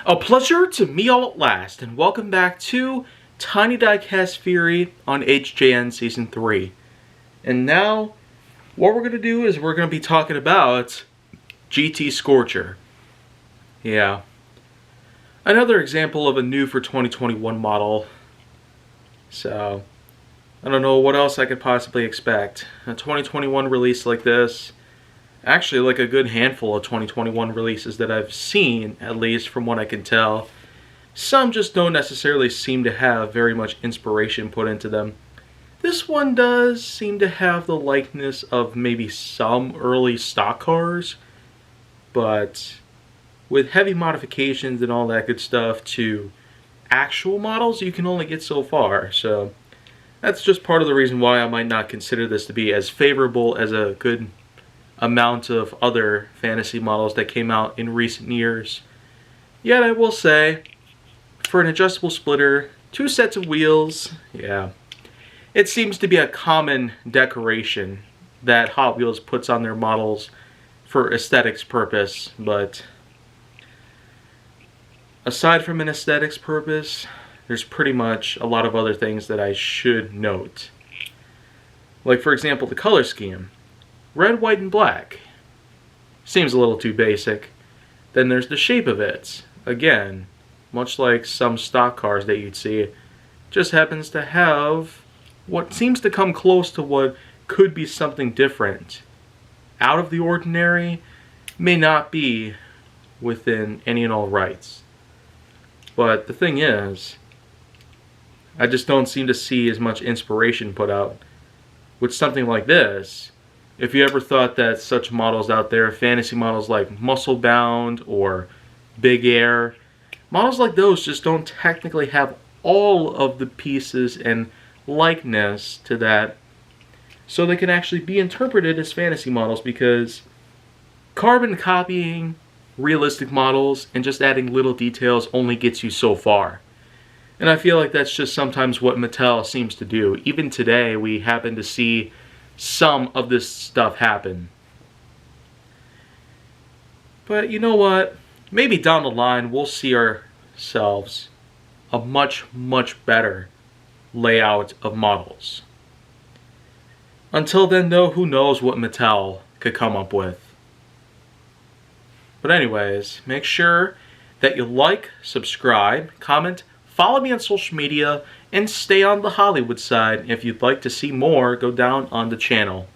A pleasure to meet all at last, and welcome back to Tiny Diecast Fury on HJN Season 3. And now, what we're going to do is we're going to be talking about GT Scorcher. Yeah. Another example of a new for 2021 model. So, I don't know what else I could possibly expect. A 2021 release like this. Actually, like a good handful of 2021 releases that I've seen, at least from what I can tell. Some just don't necessarily seem to have very much inspiration put into them. This one does seem to have the likeness of maybe some early stock cars, but with heavy modifications and all that good stuff to actual models, you can only get so far. So that's just part of the reason why I might not consider this to be as favorable as a good amount of other fantasy models that came out in recent years. Yet I will say, for an adjustable splitter, 2 sets of wheels, yeah, it seems to be a common decoration that Hot Wheels puts on their models for aesthetics purpose, but aside from an aesthetics purpose, there's pretty much a lot of other things that I should note. Like, for example, the color scheme. Red, white, and black. Seems a little too basic. Then there's the shape of it. Again, much like some stock cars that you'd see, it just happens to have what seems to come close to what could be something different. Out of the ordinary, may not be within any and all rights. But the thing is, I just don't seem to see as much inspiration put out. With something like this, if you ever thought that such models out there, fantasy models like Muscle Bound or Big Air, models like those just don't technically have all of the pieces and likeness to that, so they can actually be interpreted as fantasy models, because carbon copying realistic models and just adding little details only gets you so far. And I feel like that's just sometimes what Mattel seems to do. Even today, we happen to see some of this stuff happen. But you know what? Maybe down the line we'll see ourselves a much, much better layout of models. Until then, though, who knows what Mattel could come up with. But anyways, make sure that you like, subscribe, comment, follow me on social media, and stay on the Hollywood side. If you'd like to see more, go down on the channel.